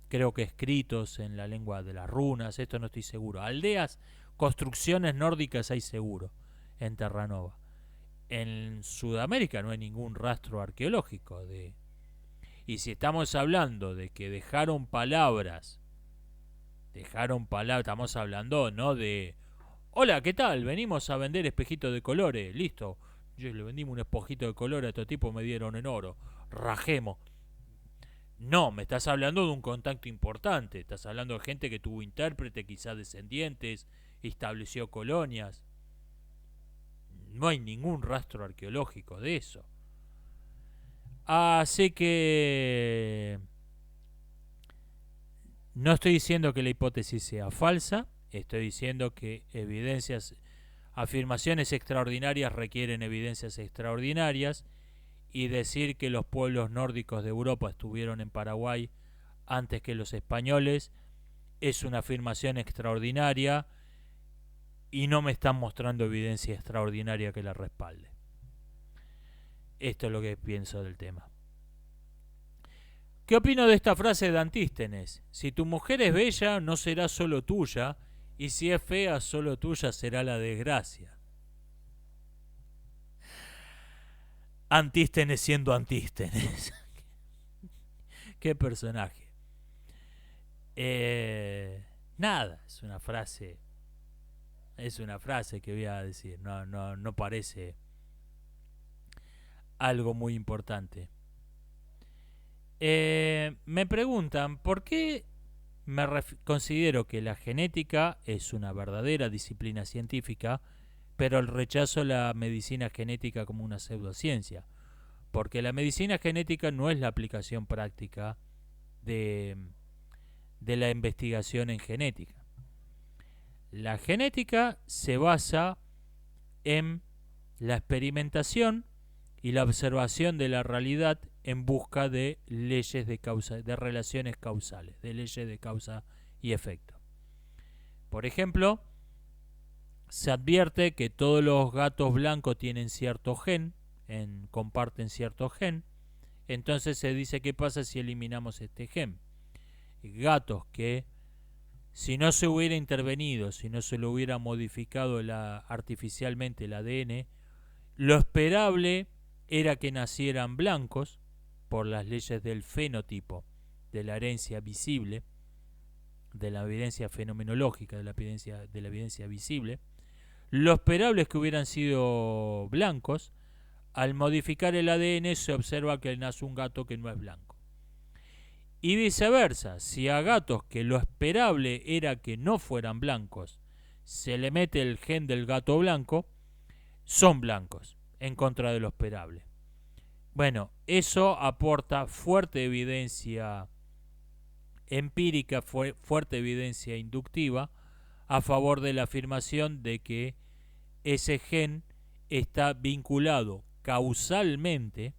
Creo que escritos en la lengua de las runas, esto no estoy seguro. Aldeas, construcciones nórdicas hay seguro en Terranova. En Sudamérica no hay ningún rastro arqueológico Y si estamos hablando de que dejaron palabras, estamos hablando no de, hola, ¿qué tal? Venimos a vender espejitos de colores, listo. Yo le vendimos un espejito de colores a estos tipos, me dieron en oro, rajemos. No, me estás hablando de un contacto importante, estás hablando de gente que tuvo intérprete, quizás descendientes, estableció colonias. No hay ningún rastro arqueológico de eso. Así que no estoy diciendo que la hipótesis sea falsa, estoy diciendo que afirmaciones extraordinarias requieren evidencias extraordinarias, y decir que los pueblos nórdicos de Europa estuvieron en Paraguay antes que los españoles es una afirmación extraordinaria y no me están mostrando evidencia extraordinaria que la respalde. Esto es lo que pienso del tema. ¿Qué opino de esta frase de Antístenes? Si tu mujer es bella, no será solo tuya, y si es fea, solo tuya será la desgracia. Antístenes siendo Antístenes. Qué personaje. Nada, es una frase que voy a decir, no parece algo muy importante. Me preguntan por qué considero que la genética es una verdadera disciplina científica, pero el rechazo a la medicina genética como una pseudociencia, porque la medicina genética no es la aplicación práctica de la investigación en genética. La genética se basa en la experimentación y la observación de la realidad en busca de leyes de relaciones causales, de leyes de causa y efecto. Por ejemplo, se advierte que todos los gatos blancos tienen cierto gen, comparten cierto gen. Entonces se dice, ¿qué pasa si eliminamos este gen? Gatos que, si no se hubiera intervenido, si no se lo hubiera modificado artificialmente el ADN, lo esperable era que nacieran blancos por las leyes del fenotipo, de la herencia visible, de la evidencia fenomenológica, de la evidencia visible. Lo esperable es que hubieran sido blancos. Al modificar el ADN se observa que nace un gato que no es blanco. Y viceversa, si a gatos que lo esperable era que no fueran blancos se le mete el gen del gato blanco, son blancos, en contra de lo esperable. Bueno, eso aporta fuerte evidencia empírica, fuerte evidencia inductiva a favor de la afirmación de que ese gen está vinculado causalmente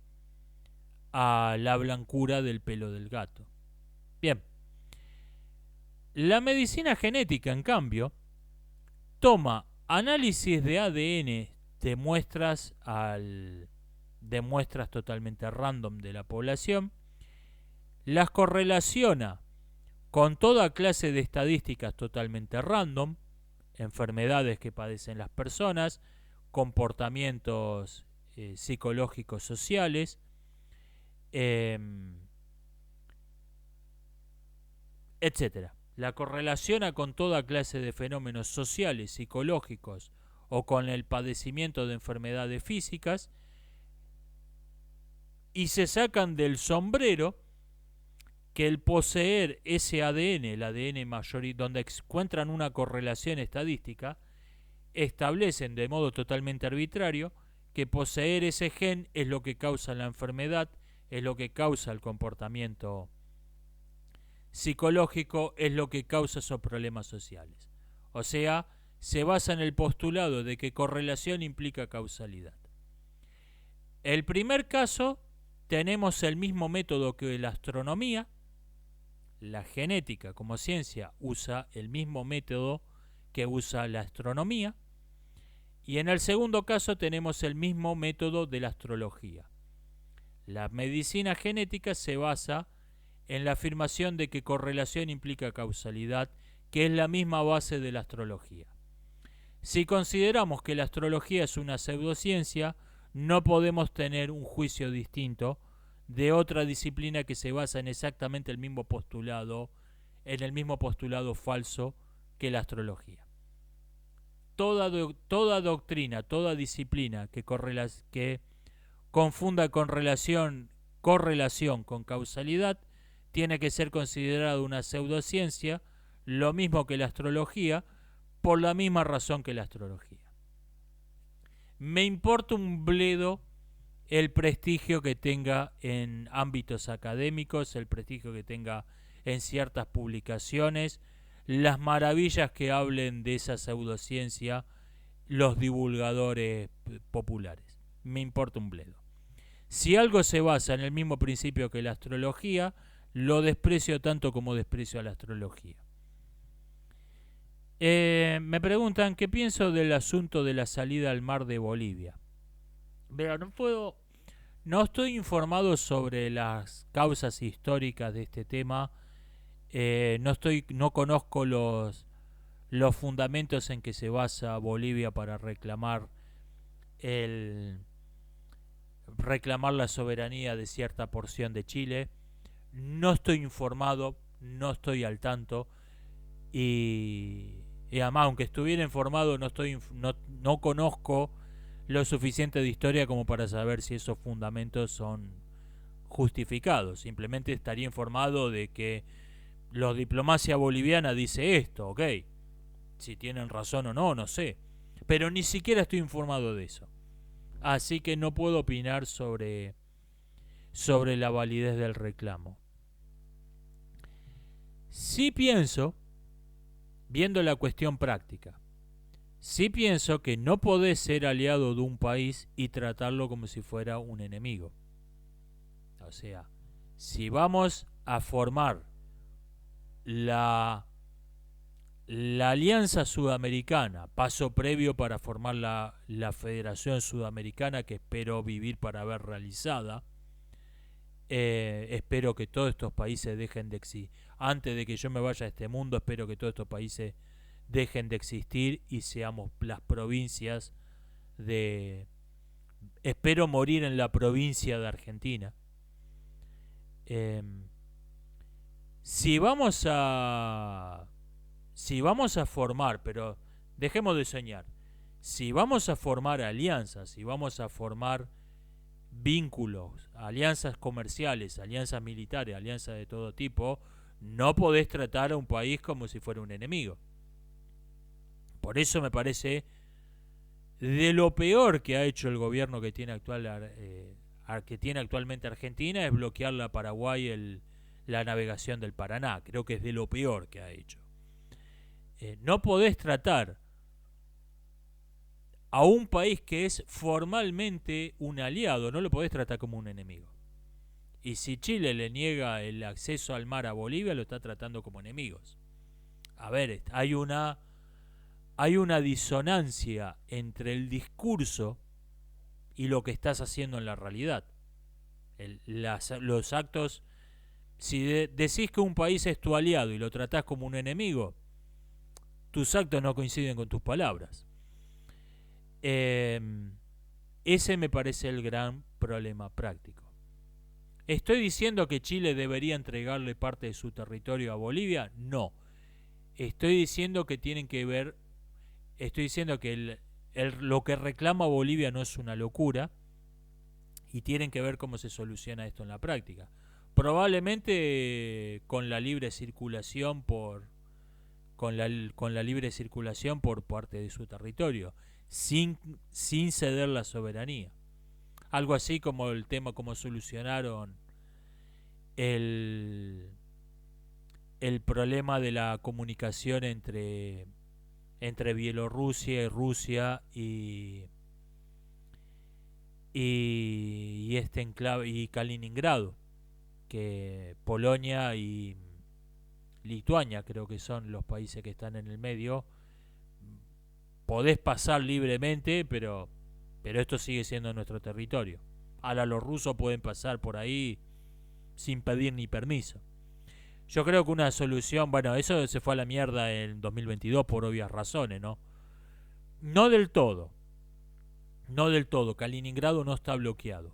a la blancura del pelo del gato. Bien, la medicina genética, en cambio, toma análisis de ADN de muestras totalmente random de la población, las correlaciona con toda clase de estadísticas totalmente random, enfermedades que padecen las personas, comportamientos psicológicos sociales, etcétera. La correlaciona con toda clase de fenómenos sociales, psicológicos o con el padecimiento de enfermedades físicas, y se sacan del sombrero que el poseer ese ADN, el ADN mayoritario, donde encuentran una correlación estadística, establecen de modo totalmente arbitrario que poseer ese gen es lo que causa la enfermedad, es lo que causa el comportamiento psicológico, es lo que causa esos problemas sociales. O sea, se basa en el postulado de que correlación implica causalidad. El primer caso, tenemos el mismo método que la astronomía. La genética como ciencia usa el mismo método que usa la astronomía. Y en el segundo caso tenemos el mismo método de la astrología. La medicina genética se basa en la afirmación de que correlación implica causalidad, que es la misma base de la astrología. Si consideramos que la astrología es una pseudociencia, no podemos tener un juicio distinto de otra disciplina que se basa en exactamente el mismo postulado, en el mismo postulado falso que la astrología. Toda doctrina, toda disciplina que confunda correlación con causalidad, tiene que ser considerada una pseudociencia, lo mismo que la astrología, por la misma razón que la astrología. Me importa un bledo el prestigio que tenga en ámbitos académicos, el prestigio que tenga en ciertas publicaciones, las maravillas que hablen de esa pseudociencia los divulgadores populares. Me importa un bledo. Si algo se basa en el mismo principio que la astrología, lo desprecio tanto como desprecio a la astrología. Me preguntan qué pienso del asunto de la salida al mar de Bolivia. Pero no estoy informado sobre las causas históricas de este tema. No conozco los fundamentos en que se basa Bolivia para reclamar la soberanía de cierta porción de Chile. No estoy informado, no estoy al tanto y además, aunque estuviera informado, no conozco lo suficiente de historia como para saber si esos fundamentos son justificados. Simplemente estaría informado de que la diplomacia boliviana dice esto, ok. Si tienen razón o no, no sé. Pero ni siquiera estoy informado de eso. Así que no puedo opinar sobre la validez del reclamo. Sí pienso, viendo la cuestión práctica, sí pienso que no podés ser aliado de un país y tratarlo como si fuera un enemigo. O sea, si vamos a formar la Alianza Sudamericana, paso previo para formar la Federación Sudamericana, que espero vivir para ver realizada. Espero que todos estos países dejen de existir. Antes de que yo me vaya a este mundo, espero que todos estos países dejen de existir y seamos las provincias de... Espero morir en la provincia de Argentina. Si vamos a formar, pero dejemos de soñar, si vamos a formar alianzas, si vamos a formar vínculos, alianzas comerciales, alianzas militares, alianzas de todo tipo, no podés tratar a un país como si fuera un enemigo. Por eso me parece de lo peor que ha hecho el gobierno que tiene actualmente Argentina es bloquearle a Paraguay la navegación del Paraná. Creo que es de lo peor que ha hecho. No podés tratar a un país que es formalmente un aliado, no lo podés tratar como un enemigo. Y si Chile le niega el acceso al mar a Bolivia, lo está tratando como enemigos. A ver, hay una disonancia entre el discurso y lo que estás haciendo en la realidad. Los actos, si decís que un país es tu aliado y lo tratás como un enemigo, tus actos no coinciden con tus palabras. Ese me parece el gran problema práctico. ¿Estoy diciendo que Chile debería entregarle parte de su territorio a Bolivia? No. Estoy diciendo que lo que reclama Bolivia no es una locura y tienen que ver cómo se soluciona esto en la práctica. Probablemente con la libre circulación por parte de su territorio, sin ceder la soberanía. Algo así como el tema como solucionaron el problema de la comunicación entre Bielorrusia y Rusia y este enclave y Kaliningrado, que Polonia y Lituania creo que son los países que están en el medio. Podés pasar libremente, pero esto sigue siendo nuestro territorio. Ahora los rusos pueden pasar por ahí sin pedir ni permiso. Yo creo que una solución, bueno, eso se fue a la mierda en 2022 por obvias razones, ¿no? No del todo. Kaliningrado no está bloqueado.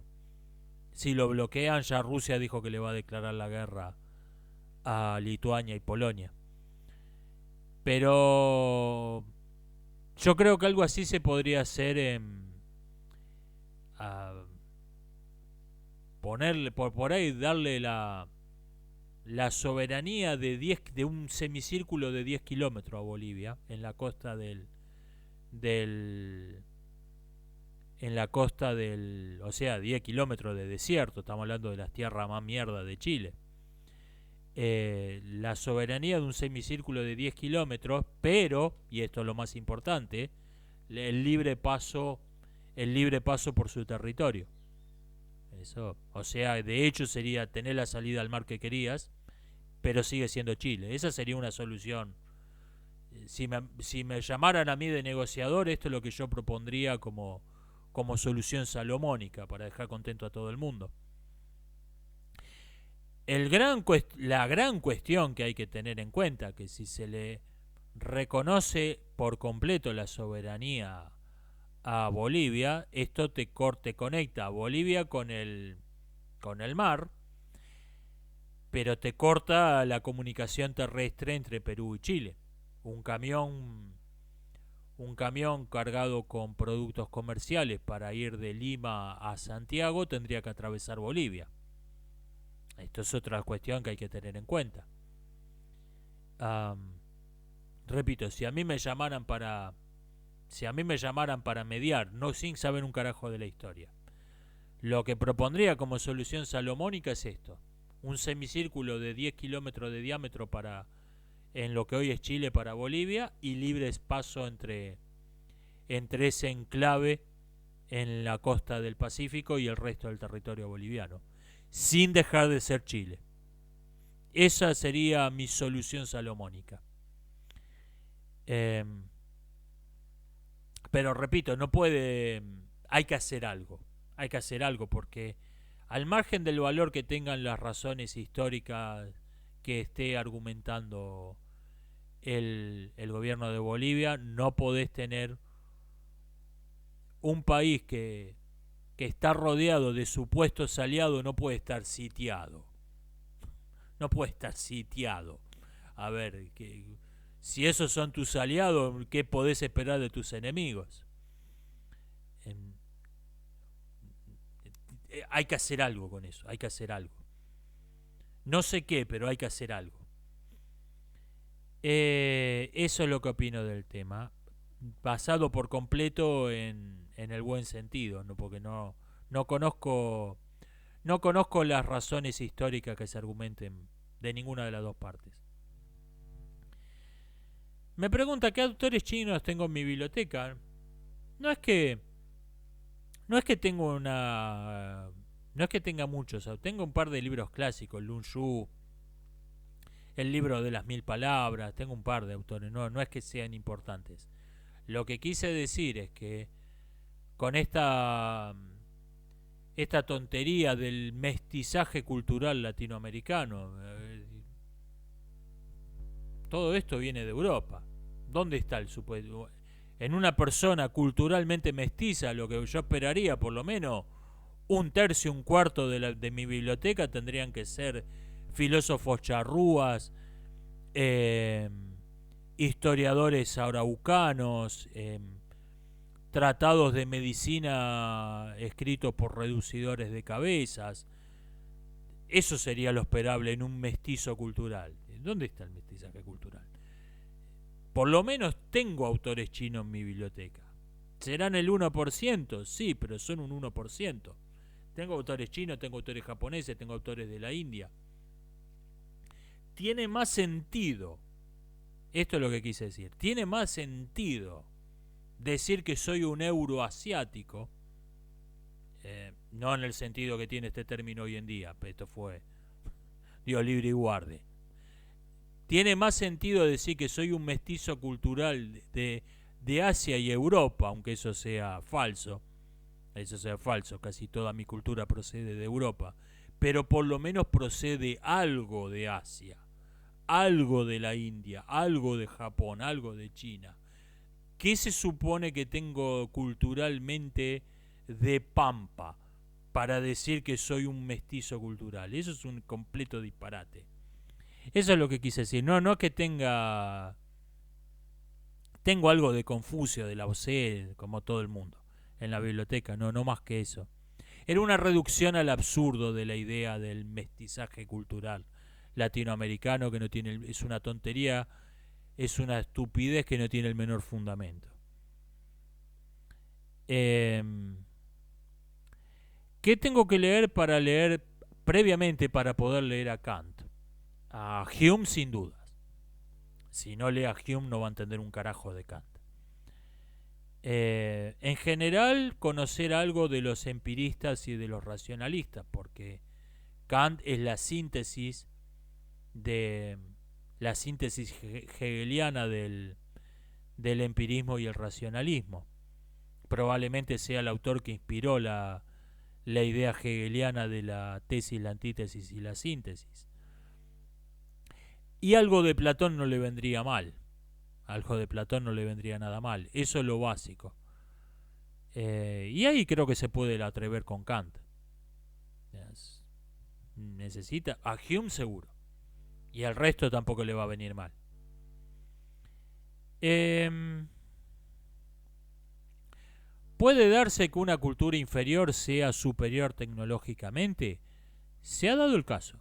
Si lo bloquean, ya Rusia dijo que le va a declarar la guerra a Lituania y Polonia. Pero yo creo que algo así se podría hacer en a ponerle por ahí, darle la soberanía de un semicírculo de 10 kilómetros a Bolivia en la costa del en la costa del, o sea, 10 kilómetros de desierto, estamos hablando de las tierras más mierda de Chile. La soberanía de un semicírculo de 10 kilómetros, pero, y esto es lo más importante, el libre paso, el libre paso por su territorio. Eso, o sea, de hecho sería tener la salida al mar que querías, pero sigue siendo Chile. Esa sería una solución. Si me llamaran a mí de negociador, esto es lo que yo propondría como solución salomónica para dejar contento a todo el mundo. La gran cuestión que hay que tener en cuenta, que si se le reconoce por completo la soberanía a Bolivia, esto te conecta a Bolivia con el mar, pero te corta la comunicación terrestre entre Perú y Chile. Un camión, un camión cargado con productos comerciales para ir de Lima a Santiago tendría que atravesar Bolivia. Esto es otra cuestión que hay que tener en cuenta. Um, Repito, si a mí me llamaran para mediar, no sin saber un carajo de la historia, lo que propondría como solución salomónica es esto: un semicírculo de 10 kilómetros de diámetro en lo que hoy es Chile para Bolivia, y libre paso entre ese enclave en la costa del Pacífico y el resto del territorio boliviano, sin dejar de ser Chile. Esa sería mi solución salomónica. Pero repito, no puede, hay que hacer algo. Hay que hacer algo porque al margen del valor que tengan las razones históricas que esté argumentando el gobierno de Bolivia, no podés tener un país que está rodeado de supuestos aliados, no puede estar sitiado. No puede estar sitiado. A ver, si esos son tus aliados, ¿qué podés esperar de tus enemigos? Hay que hacer algo con eso, hay que hacer algo. No sé qué, pero hay que hacer algo. Eso es lo que opino del tema, basado por completo en el buen sentido, ¿no? Porque no conozco no conozco las razones históricas que se argumenten de ninguna de las dos partes. Me pregunta qué autores chinos tengo en mi biblioteca. No es que no es que tengo una no es que tenga muchos, tengo un par de libros clásicos, Lun Shu, el libro de las 1000 palabras, tengo un par de autores, no es que sean importantes. Lo que quise decir es que con esta tontería del mestizaje cultural latinoamericano, todo esto viene de Europa. ¿Dónde está el supuesto? En una persona culturalmente mestiza, lo que yo esperaría, por lo menos un tercio, un cuarto de mi biblioteca tendrían que ser filósofos charrúas, historiadores araucanos, tratados de medicina escritos por reducidores de cabezas. Eso sería lo esperable en un mestizo cultural. ¿Dónde está el mestizaje cultural? Por lo menos tengo autores chinos en mi biblioteca. ¿Serán el 1%? Sí, pero son un 1%. Tengo autores chinos, tengo autores japoneses, tengo autores de la India. Tiene más sentido, esto es lo que quise decir, tiene más sentido decir que soy un euroasiático, no en el sentido que tiene este término hoy en día, pero esto fue Dios libre y guarde. Tiene más sentido decir que soy un mestizo cultural de Asia y Europa, aunque eso sea falso. Casi toda mi cultura procede de Europa, pero por lo menos procede algo de Asia, algo de la India, algo de Japón, algo de China. ¿Qué se supone que tengo culturalmente de Pampa? para decir que soy un mestizo cultural. Eso es un completo disparate. Eso es lo que quise decir. No que tengo algo de Confucio, de Lao Tse, como todo el mundo, en la biblioteca. No más que eso. Era una reducción al absurdo de la idea del mestizaje cultural latinoamericano que no tiene, es una tontería, es una estupidez que no tiene el menor fundamento. ¿Qué tengo que leer previamente para poder leer a Kant? A Hume sin dudas. Si no lee a Hume no va a entender un carajo de Kant. En general, conocer algo de los empiristas y de los racionalistas, porque Kant es la síntesis hegeliana del empirismo y el racionalismo. Probablemente sea el autor que inspiró la idea hegeliana de la tesis, la antítesis y la síntesis. Y algo de Platón no le vendría mal. Algo de Platón no le vendría nada mal. Eso es lo básico. Y ahí creo que se puede atrever con Kant. Necesita a Hume seguro. Y al resto tampoco le va a venir mal. ¿Puede darse que una cultura inferior sea superior tecnológicamente? Se ha dado el caso.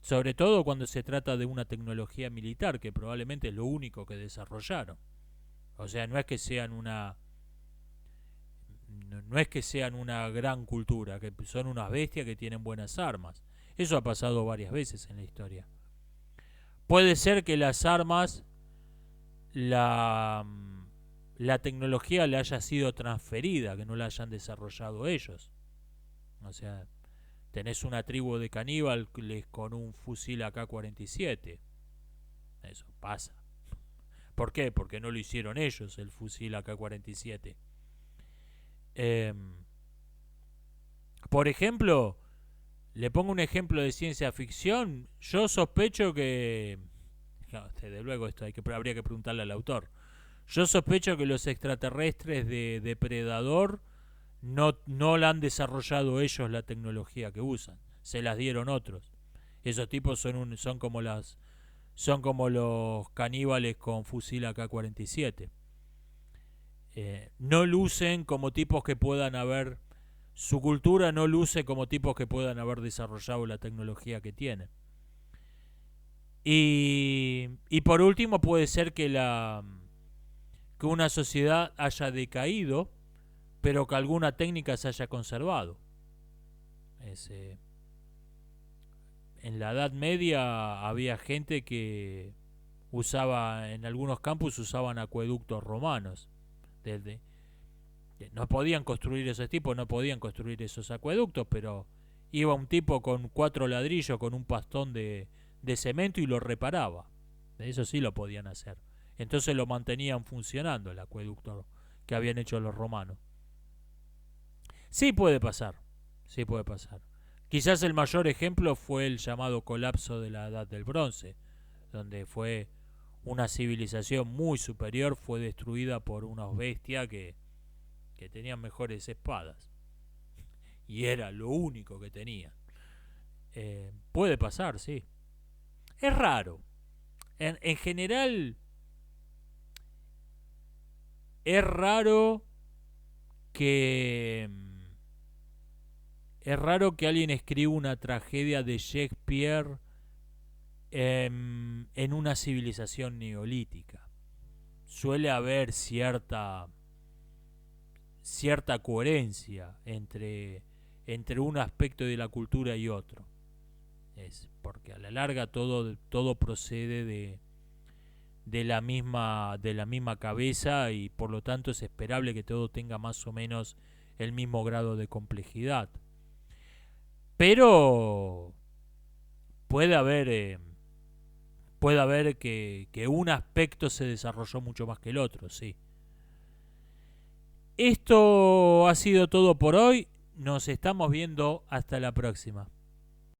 Sobre todo cuando se trata de una tecnología militar, que probablemente es lo único que desarrollaron. O sea, no es que sean una gran cultura, que son unas bestias que tienen buenas armas. Eso ha pasado varias veces en la historia. Puede ser que las armas, la tecnología le haya sido transferida, que no la hayan desarrollado ellos. O sea, tenés una tribu de caníbales con un fusil AK-47. Eso pasa. ¿Por qué? Porque no lo hicieron ellos, el fusil AK-47. Por ejemplo, le pongo un ejemplo de ciencia ficción. Yo sospecho que... desde luego esto habría que preguntarle al autor. Yo sospecho que los extraterrestres de Depredador no la han desarrollado ellos la tecnología que usan, se las dieron otros. Esos tipos son como los caníbales con fusil AK-47. No lucen como tipos que puedan haber, su cultura no luce como tipos que puedan haber desarrollado la tecnología que tienen. Y por último puede ser que una sociedad haya decaído, pero que alguna técnica se haya conservado. En la Edad Media había gente que en algunos campus usaban acueductos romanos. No podían construir esos tipos, no podían construir esos acueductos, pero iba un tipo con 4 ladrillos, con un pastón de cemento y lo reparaba. Eso sí lo podían hacer. Entonces lo mantenían funcionando el acueducto que habían hecho los romanos. Sí puede pasar. Quizás el mayor ejemplo fue el llamado colapso de la Edad del Bronce, donde fue una civilización muy superior, fue destruida por unas bestias que tenían mejores espadas. Y era lo único que tenían. Puede pasar, sí. Es raro. En general, es raro que alguien escriba una tragedia de Shakespeare en una civilización neolítica. Suele haber cierta coherencia entre un aspecto de la cultura y otro. Es porque a la larga todo procede de la misma cabeza, y por lo tanto es esperable que todo tenga más o menos el mismo grado de complejidad. Pero puede haber que un aspecto se desarrolló mucho más que el otro, sí. Esto ha sido todo por hoy. Nos estamos viendo hasta la próxima.